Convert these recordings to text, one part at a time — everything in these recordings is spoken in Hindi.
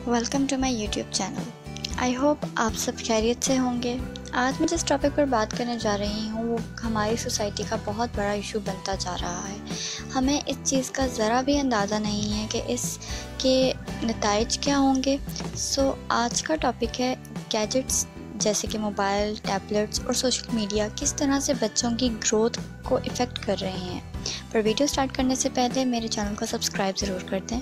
Welcome to my YouTube channel. I hope आप सब खैरियत से होंगे। आज मैं जिस टॉपिक पर बात करने जा रही हूँ वो हमारी सोसाइटी का बहुत बड़ा इशू बनता जा रहा है। हमें इस चीज़ का ज़रा भी अंदाज़ा नहीं है कि इसके नताइज क्या होंगे। आज का टॉपिक है गैजेट्स जैसे कि मोबाइल, टैबलेट्स और सोशल मीडिया किस तरह से बच्चों की ग्रोथ को इफ़ेक्ट कर रहे हैं। पर वीडियो स्टार्ट करने से पहले मेरे चैनल को सब्सक्राइब ज़रूर कर दें।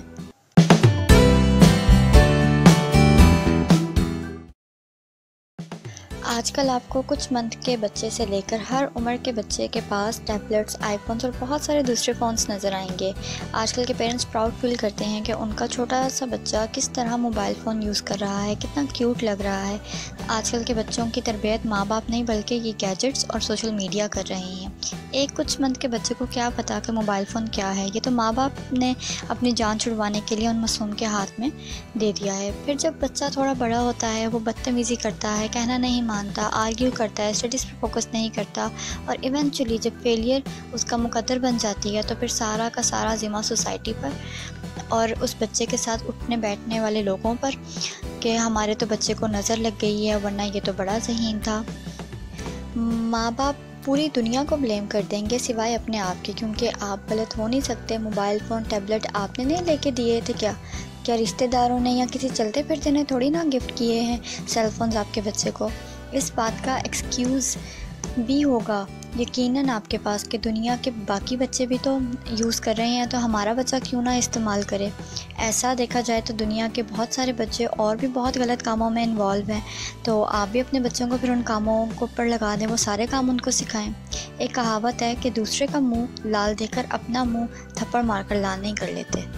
आजकल आपको कुछ मंथ के बच्चे से लेकर हर उम्र के बच्चे के पास टैबलेट्स, आईफोन्स और बहुत सारे दूसरे फ़ोन्स नज़र आएंगे। आजकल के पेरेंट्स प्राउड फील करते हैं कि उनका छोटा सा बच्चा किस तरह मोबाइल फ़ोन यूज़ कर रहा है, कितना क्यूट लग रहा है। आजकल के बच्चों की तरबियत माँ बाप नहीं बल्कि ये गैजेट्स और सोशल मीडिया कर रहे हैं। एक कुछ मंथ के बच्चे को क्या पता कि मोबाइल फ़ोन क्या है। ये तो माँ बाप ने अपनी जान छुड़वाने के लिए उन मासूम के हाथ में दे दिया है। फिर जब बच्चा थोड़ा बड़ा होता है वो बदतमीज़ी करता है, कहना नहीं मानता, आर्ग्यू करता है, स्टडीज़ पर फोकस नहीं करता और इवेंचुअली जब फेलियर उसका मुकद्दर बन जाती है तो फिर सारा का सारा ज़िम्मा सोसाइटी पर और उस बच्चे के साथ उठने बैठने वाले लोगों पर कि हमारे तो बच्चे को नज़र लग गई है, वरना ये तो बड़ा ज़हीन था। माँ बाप पूरी दुनिया को ब्लेम कर देंगे सिवाय अपने आप के, क्योंकि आप गलत हो नहीं सकते। मोबाइल फ़ोन, टैबलेट आपने नहीं लेके दिए थे क्या रिश्तेदारों ने या किसी चलते फिरते ने थोड़ी ना गिफ्ट किए हैं सेल फोन्स आपके बच्चे को। इस बात का एक्सक्यूज़ भी होगा यकीनन आपके पास कि दुनिया के बाकी बच्चे भी तो यूज़ कर रहे हैं, तो हमारा बच्चा क्यों ना इस्तेमाल करे। ऐसा देखा जाए तो दुनिया के बहुत सारे बच्चे और भी बहुत गलत कामों में इन्वॉल्व हैं, तो आप भी अपने बच्चों को फिर उन कामों को ऊपर लगा दें, वो सारे काम उनको सिखाएं। एक कहावत है कि दूसरे का मुंह लाल देखकर अपना मुंह थप्पड़ मारकर लाल नहीं कर लेते।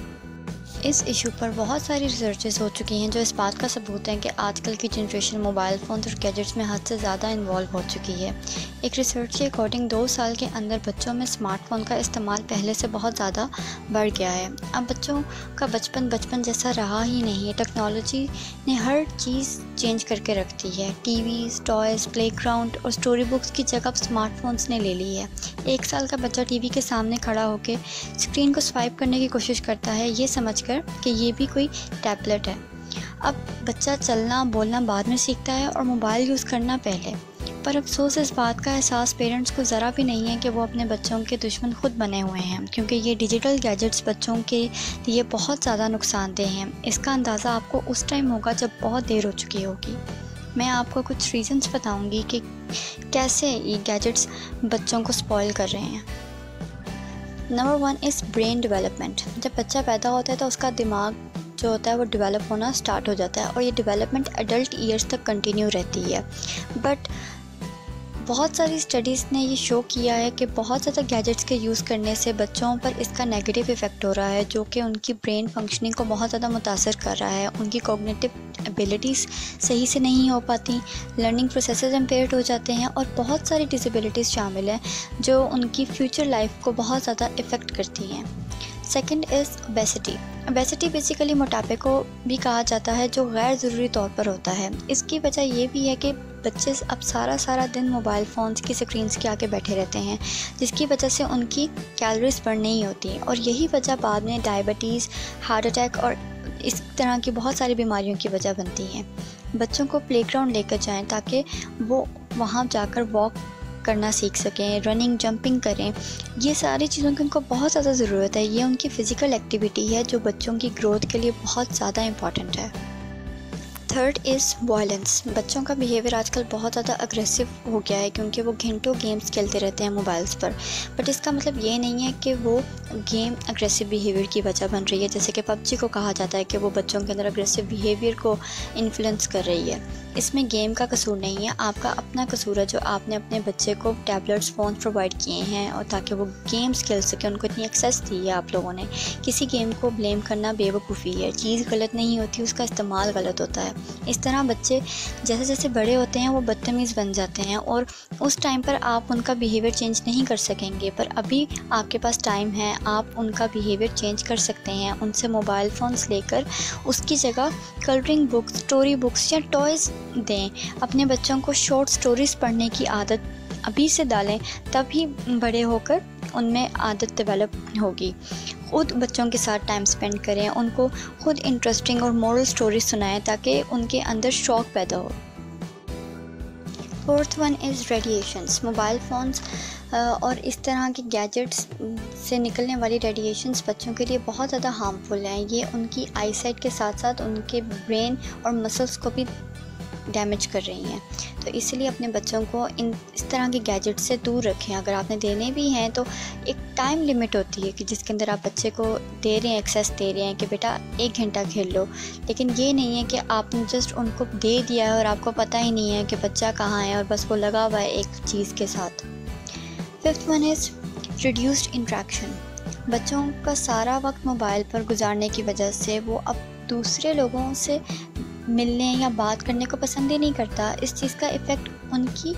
इस इशू पर बहुत सारी रिसर्चेस हो चुकी हैं जो इस बात का सबूत है कि आजकल की जनरेशन मोबाइल फ़ोन और गैजेट्स में हद से ज़्यादा इन्वॉल्व हो चुकी है। एक रिसर्च के अकॉर्डिंग 2 साल के अंदर बच्चों में स्मार्टफ़ोन का इस्तेमाल पहले से बहुत ज़्यादा बढ़ गया है। अब बच्चों का बचपन जैसा रहा ही नहीं है। टेक्नोलॉजी ने हर चीज़ चेंज करके रख दी है। टीवीज़, टॉयज़, प्लेग्राउंड और स्टोरी बुक्स की जगह अब स्मार्टफोन्स ने ले ली है। 1 साल का बच्चा टीवी के सामने खड़ा होकर स्क्रीन को स्वाइप करने की कोशिश करता है ये समझकर कि ये भी कोई टैबलेट है। अब बच्चा चलना बोलना बाद में सीखता है और मोबाइल यूज़ करना पहले। पर अफसोस इस बात का एहसास पेरेंट्स को ज़रा भी नहीं है कि वो अपने बच्चों के दुश्मन खुद बने हुए हैं, क्योंकि ये डिजिटल गैजेट्स बच्चों के लिए बहुत ज़्यादा नुकसानदेह हैं। इसका अंदाज़ा आपको उस टाइम होगा जब बहुत देर हो चुकी होगी। मैं आपको कुछ रीज़न्स बताऊंगी कि कैसे ये गैजेट्स बच्चों को स्पॉइल कर रहे हैं। Number 1 is brain development. जब बच्चा पैदा होता है तो उसका दिमाग जो होता है वो डेवलप होना स्टार्ट हो जाता है और ये डेवलपमेंट एडल्ट ईयर्स तक कंटिन्यू रहती है। बट बहुत सारी स्टडीज़ ने ये शो किया है कि बहुत ज़्यादा गैजेट्स के यूज़ करने से बच्चों पर इसका नेगेटिव इफ़ेक्ट हो रहा है, जो कि उनकी ब्रेन फंक्शनिंग को बहुत ज़्यादा मुतासर कर रहा है। उनकी कॉग्निटिव एबिलिटीज़ सही से नहीं हो पाती, लर्निंग प्रोसेसेस इम्पेयर्ड हो जाते हैं और बहुत सारी डिसेबिलिटीज़ शामिल हैं जो उनकी फ्यूचर लाइफ को बहुत ज़्यादा इफ़ेक्ट करती हैं। Second is obesity. Obesity basically मोटापे को भी कहा जाता है जो गैर ज़रूरी तौर पर होता है। इसकी वजह ये भी है कि बच्चे अब सारा दिन मोबाइल फ़ोन्स की स्क्रीन्स के आगे बैठे रहते हैं, जिसकी वजह से उनकी कैलोरीज बर्न नहीं होती और यही वजह बाद में डायबिटीज़, हार्ट अटैक और इस तरह की बहुत सारी बीमारियों की वजह बनती हैं। बच्चों को प्लेग्राउंड लेकर जाएं ताकि वो वहाँ जाकर वॉक करना सीख सकें, रनिंग, जंपिंग करें। ये सारी चीज़ों की उनको बहुत ज़्यादा ज़रूरत है। ये उनकी फ़िज़िकल एक्टिविटी है जो बच्चों की ग्रोथ के लिए बहुत ज़्यादा इम्पॉर्टेंट है। Third is violence. बच्चों का बिहेवियर आजकल बहुत ज़्यादा अग्रेसिव हो गया है क्योंकि वो घंटों गेम्स खेलते रहते हैं मोबाइल्स पर। बट इसका मतलब ये नहीं है कि वो गेम अग्रेसिव बिहेवियर की वजह बन रही है, जैसे कि पबजी को कहा जाता है कि वो बच्चों के अंदर अग्रेसिव बिहेवियर को इन्फ्लुएंस कर रही है। इसमें गेम का कसूर नहीं है, आपका अपना कसूर है जो आपने अपने बच्चे को टैबलेट्स, फ़ोन प्रोवाइड किए हैं और ताकि वो गेम्स खेल सके, उनको इतनी एक्सेस दी है आप लोगों ने। किसी गेम को ब्लेम करना बेवकूफ़ी है। चीज़ गलत नहीं होती, उसका इस्तेमाल गलत होता है। इस तरह बच्चे जैसे जैसे बड़े होते हैं वो बदतमीज़ बन जाते हैं और उस टाइम पर आप उनका बिहेवियर चेंज नहीं कर सकेंगे, पर अभी आपके पास टाइम है, आप उनका बिहेवियर चेंज कर सकते हैं। उनसे मोबाइल फ़ोन्स लेकर उसकी जगह कलरिंग बुक्स, स्टोरी बुक्स या टॉयज़ दें। अपने बच्चों को शॉर्ट स्टोरीज़ पढ़ने की आदत अभी से डालें, तभी बड़े होकर उनमें आदत डेवलप होगी। खुद बच्चों के साथ टाइम स्पेंड करें, उनको खुद इंटरेस्टिंग और मोरल स्टोरी सुनाएं ताकि उनके अंदर शौक़ पैदा हो। Fourth one is radiations. Mobile phones और इस तरह के गैजेट्स से निकलने वाली रेडिएशंस बच्चों के लिए बहुत ज़्यादा हार्मफुल हैं। ये उनकी आईसाइट के साथ साथ उनके ब्रेन और मसल्स को भी डैमेज कर रही हैं। तो इसलिए अपने बच्चों को इस तरह के गैजेट से दूर रखें। अगर आपने देने भी हैं तो एक टाइम लिमिट होती है कि जिसके अंदर आप बच्चे को दे रहे हैं, एक्सेस दे रहे हैं कि बेटा 1 घंटा खेल लो। लेकिन ये नहीं है कि आपने जस्ट उनको दे दिया है और आपको पता ही नहीं है कि बच्चा कहाँ है और बस वो लगा हुआ है एक चीज़ के साथ। Fifth one is reduced interaction. बच्चों का सारा वक्त मोबाइल पर गुजारने की वजह से वो अब दूसरे लोगों से मिलने या बात करने को पसंद ही नहीं करता। इस चीज़ का इफ़ेक्ट उनकी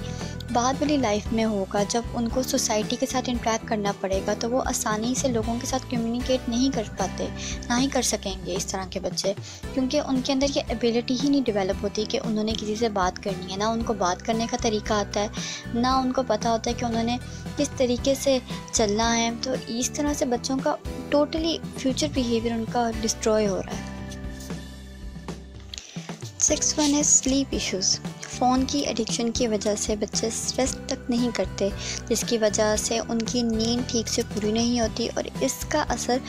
बाद वाली लाइफ में होगा। जब उनको सोसाइटी के साथ इंटरेक्ट करना पड़ेगा तो वो आसानी से लोगों के साथ कम्युनिकेट नहीं कर पाते, ना ही कर सकेंगे इस तरह के बच्चे, क्योंकि उनके अंदर ये एबिलिटी ही नहीं डेवलप होती कि उन्होंने किसी से बात करनी है। ना उनको बात करने का तरीका आता है, ना उनको पता होता है कि उन्होंने किस तरीके से चलना है। तो इस तरह से बच्चों का टोटली फ्यूचर बिहेवियर उनका डिस्ट्रॉय हो रहा है। 6th one is sleep issues. Phone की एडिक्शन की वजह से बच्चे रेस्ट तक नहीं करते, जिसकी वजह से उनकी नींद ठीक से पूरी नहीं होती और इसका असर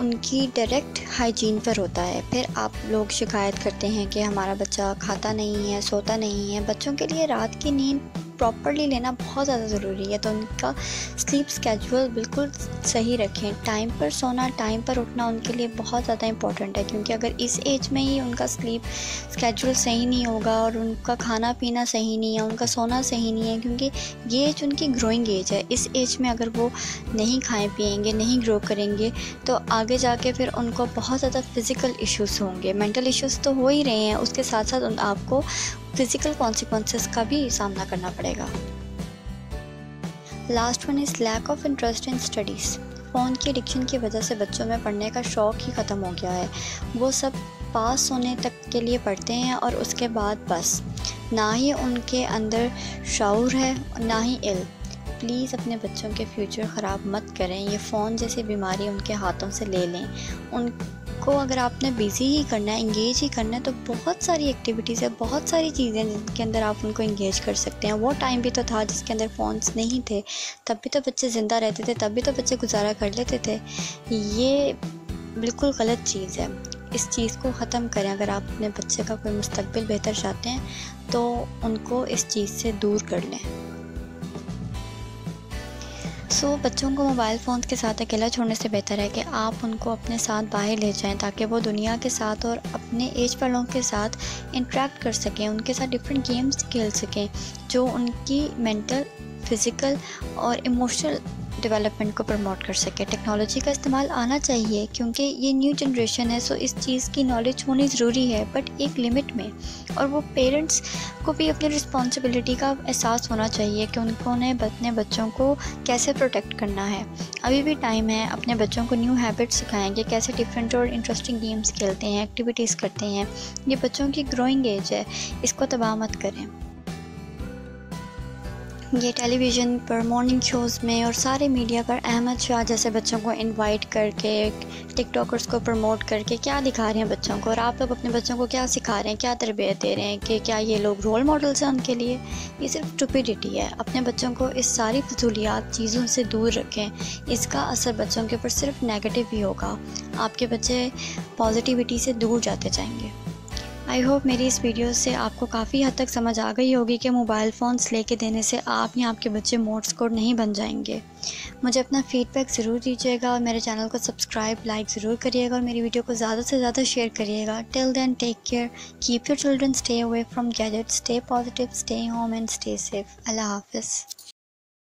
उनकी डायरेक्ट हाइजीन पर होता है। फिर आप लोग शिकायत करते हैं कि हमारा बच्चा खाता नहीं है, सोता नहीं है। बच्चों के लिए रात की नींद प्रॉपर्ली लेना बहुत ज़्यादा ज़रूरी है। तो उनका स्लीप स्केड्यूल बिल्कुल सही रखें। टाइम पर सोना, टाइम पर उठना उनके लिए बहुत ज़्यादा इम्पॉर्टेंट है, क्योंकि अगर इस एज में ही उनका स्लीप स्केड्यूल सही नहीं होगा और उनका खाना पीना सही नहीं है, उनका सोना सही नहीं है, क्योंकि ये एज उनकी ग्रोइंग एज है। इस एज में अगर वो नहीं खाएँ पिएंगे, नहीं ग्रो करेंगे तो आगे जाके फिर उनको बहुत ज़्यादा फ़िज़िकल इश्यूज़ होंगे। मेंटल इश्यूज़ तो हो ही रहे हैं, उसके साथ साथ आपको फ़िज़िकल कॉन्सिक्वेंसेस का भी सामना करना पड़ेगा। Last one is lack of interest in studies. Phone की एडिक्शन की वजह से बच्चों में पढ़ने का शौक़ ही ख़त्म हो गया है। वो सब पास होने तक के लिए पढ़ते हैं और उसके बाद बस, ना ही उनके अंदर शऊर है ना ही इल्म। प्लीज़ अपने बच्चों के फ्यूचर ख़राब मत करें। ये फ़ोन जैसी बीमारी उनके हाथों से ले लें। उनको अगर आपने बिज़ी ही करना है, इंगेज ही करना है, तो बहुत सारी एक्टिविटीज़ है, बहुत सारी चीज़ें जिनके अंदर आप उनको इंगेज कर सकते हैं। वो टाइम भी तो था जिसके अंदर फ़ोन्स नहीं थे, तब भी तो बच्चे ज़िंदा रहते थे, तब भी तो बच्चे गुजारा कर लेते थे। ये बिल्कुल गलत चीज़ है। इस चीज़ को ख़त्म करें। अगर आप अपने बच्चे का कोई मुस्तकबिल बेहतर चाहते हैं तो उनको इस चीज़ से दूर कर लें। बच्चों को मोबाइल फ़ोन के साथ अकेला छोड़ने से बेहतर है कि आप उनको अपने साथ बाहर ले जाएं, ताकि वो दुनिया के साथ और अपने एज वालों के साथ इंटरेक्ट कर सकें, उनके साथ डिफरेंट गेम्स खेल सकें जो उनकी मेंटल, फिज़िकल और इमोशनल डेवलपमेंट को प्रमोट कर सके। टेक्नोलॉजी का इस्तेमाल आना चाहिए क्योंकि ये न्यू जनरेशन है, सो इस चीज़ की नॉलेज होनी ज़रूरी है, बट एक लिमिट में। और वो पेरेंट्स को भी अपनी रिस्पॉन्सिबिलिटी का एहसास होना चाहिए कि उन्होंने अपने बच्चों को कैसे प्रोटेक्ट करना है। अभी भी टाइम है, अपने बच्चों को न्यू हैबिट्स सिखाएंगे, कैसे डिफरेंट और इंटरेस्टिंग गेम्स खेलते हैं, एक्टिविटीज़ करते हैं। ये बच्चों की ग्रोइंग एज है, इसको तबाह मत करें। ये टेलीविज़न पर, मॉर्निंग शोज़ में और सारे मीडिया पर अहमद शाह जैसे बच्चों को इनवाइट करके, टिकटॉकर्स को प्रमोट करके क्या दिखा रहे हैं बच्चों को, और आप लोग अपने बच्चों को क्या सिखा रहे हैं, क्या तरबियत दे रहे हैं कि क्या ये लोग रोल मॉडल्स हैं उनके लिए। ये सिर्फ स्टुपिडिटी है। अपने बच्चों को इस सारी फजूलियात चीज़ों से दूर रखें। इसका असर बच्चों के ऊपर सिर्फ नेगेटिव ही होगा। आपके बच्चे पॉजिटिविटी से दूर जाते जाएंगे। आई होप मेरी इस वीडियो से आपको काफ़ी हद तक समझ आ गई होगी कि मोबाइल फ़ोन्स लेके देने से आप या आपके बच्चे मोड स्कोर नहीं बन जाएंगे। मुझे अपना फ़ीडबैक ज़रूर दीजिएगा और मेरे चैनल को सब्सक्राइब, लाइक ज़रूर करिएगा और मेरी वीडियो को ज़्यादा से ज़्यादा शेयर करिएगा। Till then take care, keep your children, stay away from gadgets, stay positive, stay home and stay safe. Allah हाफ़िज़।